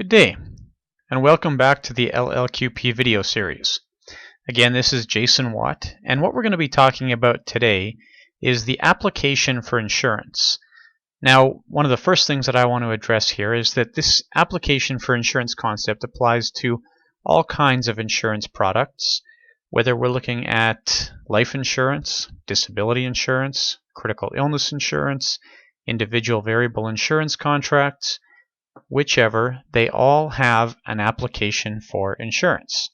Good day, and welcome back to the LLQP video series. Again, this is Jason Watt, and what we're going to be talking about today is the application for insurance. Now, one of the first things that I want to address here is that this application for insurance concept applies to all kinds of insurance products, whether we're looking at life insurance, disability insurance, critical illness insurance, individual variable insurance contracts, whichever, they all have an application for insurance.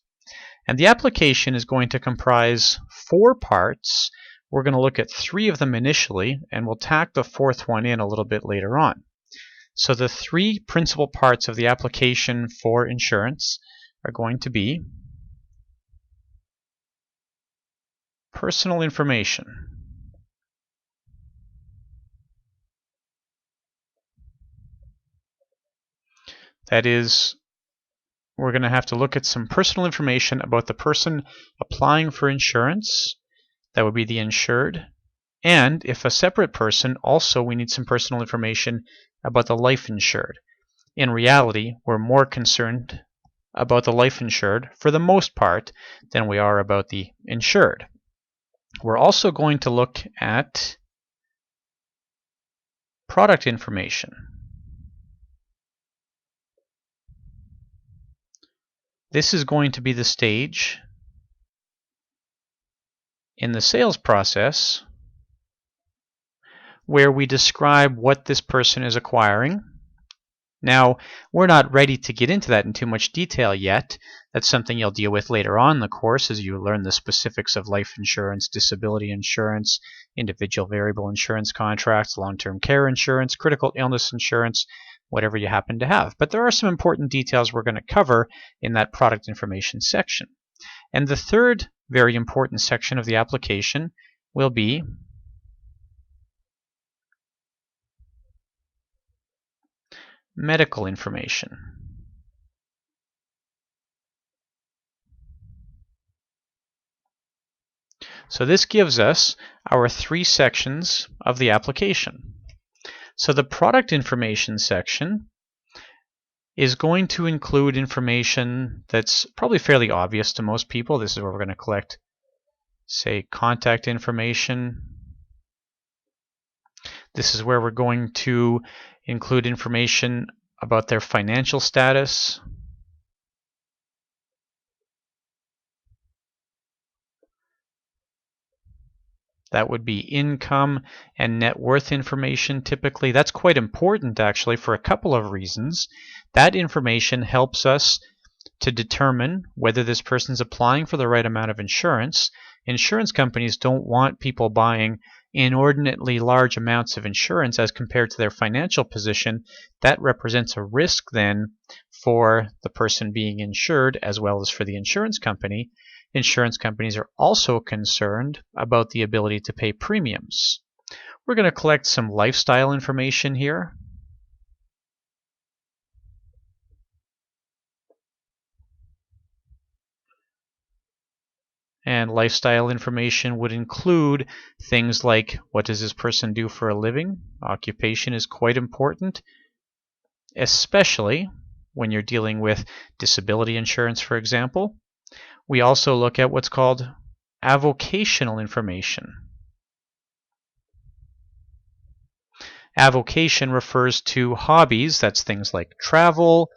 And the application is going to comprise 4 parts. We're going to look at 3 of them initially, and we'll tack the 4th one in a little bit later on. So the 3 principal parts of the application for insurance are going to be personal information. That is, we're going to have to look at some personal information about the person applying for insurance. That would be the insured. And if a separate person, also we need some personal information about the life insured. In reality, we're more concerned about the life insured for the most part than we are about the insured. We're also going to look at product information. This is going to be the stage in the sales process where we describe what this person is acquiring. Now, we're not ready to get into that in too much detail yet. That's something you'll deal with later on in the course as you learn the specifics of life insurance, disability insurance, individual variable insurance contracts, long-term care insurance, critical illness insurance, whatever you happen to have. But there are some important details we're going to cover in that product information section. And the third very important section of the application will be medical information. So this gives us our 3 sections of the application. So the product information section is going to include information that's probably fairly obvious to most people. This is where we're going to collect, say, contact information. This is where we're going to include information about their financial status. That would be income and net worth information typically. That's quite important actually for a couple of reasons. That information helps us to determine whether this person's applying for the right amount of insurance. Insurance companies don't want people buying inordinately large amounts of insurance as compared to their financial position. That represents a risk then for the person being insured as well as for the insurance company. Insurance companies are also concerned about the ability to pay premiums. We're going to collect some lifestyle information here. And lifestyle information would include things like what does this person do for a living? Occupation is quite important, especially when you're dealing with disability insurance, for example. We also look at what's called avocational information. Avocation refers to hobbies. That's things like travel.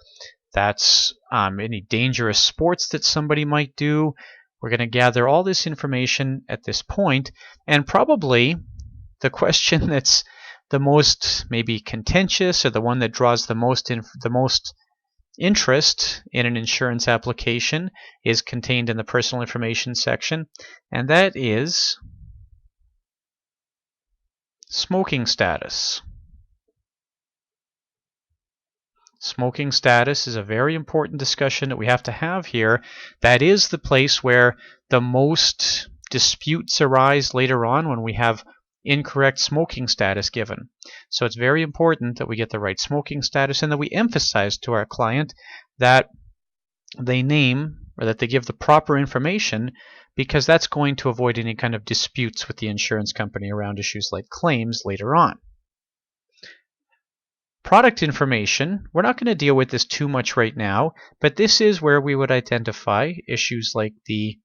That's any dangerous sports that somebody might do. We're going to gather all this information at this point, and probably the question that's the most maybe contentious or the one that draws the most interest in an insurance application is contained in the personal information section, and that is smoking status. Smoking status is a very important discussion that we have to have here. That is the place where the most disputes arise later on when we have incorrect smoking status given. So it's very important that we get the right smoking status and that we emphasize to our client that they name or that they give the proper information, because that's going to avoid any kind of disputes with the insurance company around issues like claims later on. Product information, we're not going to deal with this too much right now, but this is where we would identify issues like the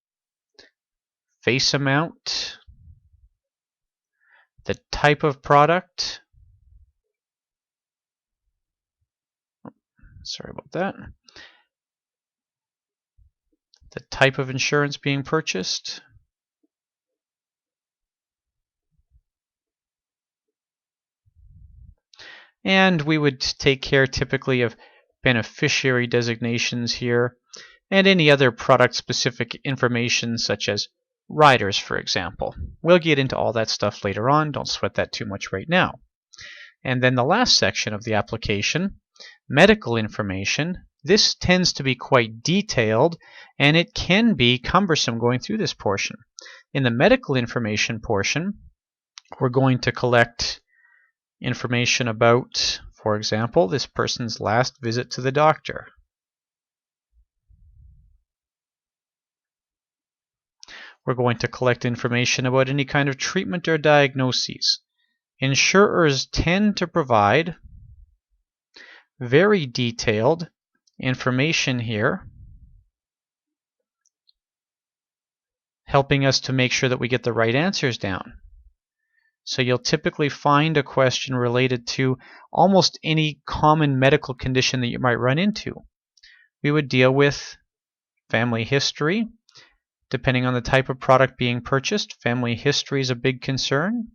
face amount, the type of product, sorry about that, the type of insurance being purchased, and we would take care typically of beneficiary designations here and any other product-specific information such as riders, for example. We'll get into all that stuff later on. Don't sweat that too much right now. And then the last section of the application, medical information. This tends to be quite detailed, and it can be cumbersome going through this portion. In the medical information portion, we're going to collect information about, for example, this person's last visit to the doctor. We're going to collect information about any kind of treatment or diagnoses. Insurers tend to provide very detailed information here, helping us to make sure that we get the right answers down. So you'll typically find a question related to almost any common medical condition that you might run into. We would deal with family history. Depending on the type of product being purchased, family history is a big concern.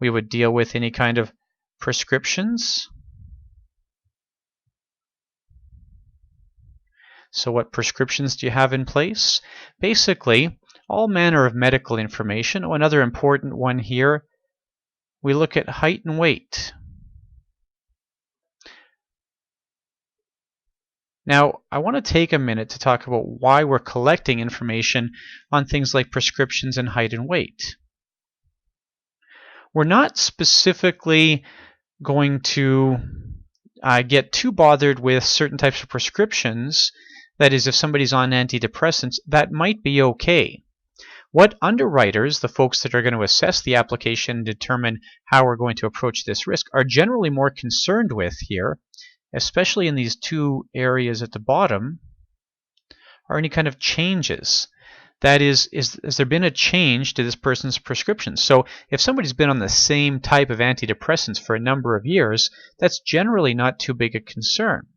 We would deal with any kind of prescriptions. So what prescriptions do you have in place? Basically, all manner of medical information. Oh, another important one here, we look at height and weight. Now, I want to take a minute to talk about why we're collecting information on things like prescriptions and height and weight. We're not specifically going to get too bothered with certain types of prescriptions. That is, if somebody's on antidepressants, that might be okay. What underwriters, the folks that are going to assess the application and determine how we're going to approach this risk, are generally more concerned with here, especially in these two areas at the bottom, are any kind of changes. That is, has there been a change to this person's prescription? So if somebody's been on the same type of antidepressants for a number of years, that's generally not too big a concern.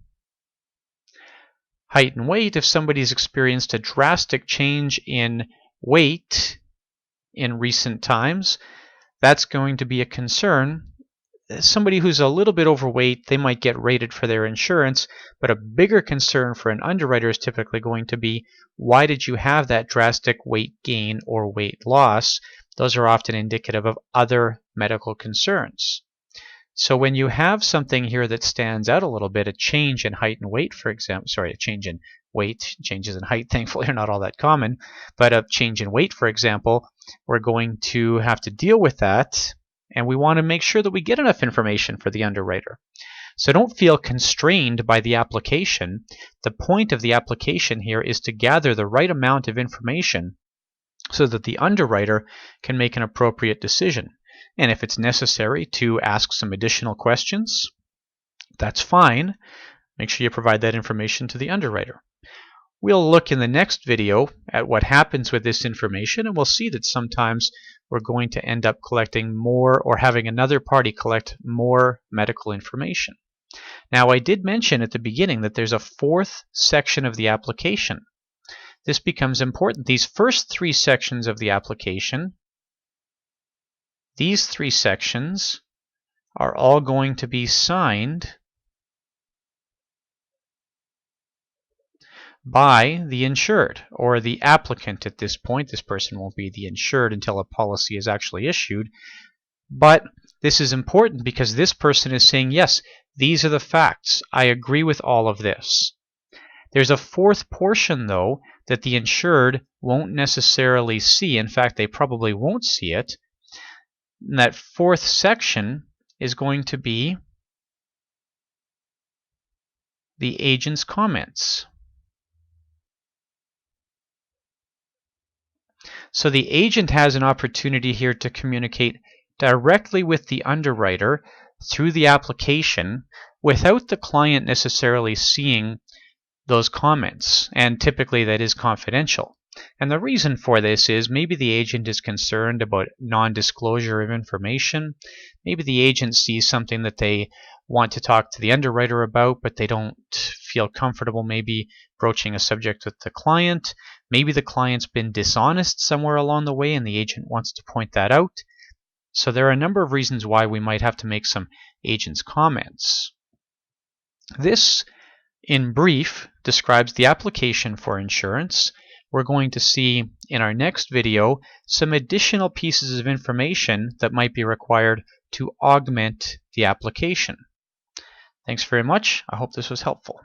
Height and weight, if somebody's experienced a drastic change in weight in recent times, that's going to be a concern. Somebody who's a little bit overweight, they might get rated for their insurance, but a bigger concern for an underwriter is typically going to be, why did you have that drastic weight gain or weight loss? Those are often indicative of other medical concerns. So when you have something here that stands out a little bit, a change in height and weight, for example, a change in weight, changes in height thankfully are not all that common, but a change in weight, for example, we're going to have to deal with that. And we want to make sure that we get enough information for the underwriter. So don't feel constrained by the application. The point of the application here is to gather the right amount of information so that the underwriter can make an appropriate decision. And if it's necessary to ask some additional questions, that's fine. Make sure you provide that information to the underwriter. We'll look in the next video at what happens with this information, and we'll see that sometimes we're going to end up collecting more or having another party collect more medical information. Now, I did mention at the beginning that there's a fourth section of the application. This becomes important. These first three sections of the application, these three sections are all going to be signed by the insured or the applicant at this point. This person won't be the insured until a policy is actually issued. But this is important because this person is saying, yes, these are the facts. I agree with all of this. There's a fourth portion, though, that the insured won't necessarily see. In fact, they probably won't see it. And that fourth section is going to be the agent's comments. So the agent has an opportunity here to communicate directly with the underwriter through the application without the client necessarily seeing those comments, and typically that is confidential. And the reason for this is maybe the agent is concerned about non-disclosure of information. Maybe the agent sees something that they want to talk to the underwriter about, but they don't feel comfortable maybe broaching a subject with the client. Maybe the client's been dishonest somewhere along the way and the agent wants to point that out. So there are a number of reasons why we might have to make some agent's comments. This, in brief, describes the application for insurance. We're going to see in our next video some additional pieces of information that might be required to augment the application. Thanks very much. I hope this was helpful.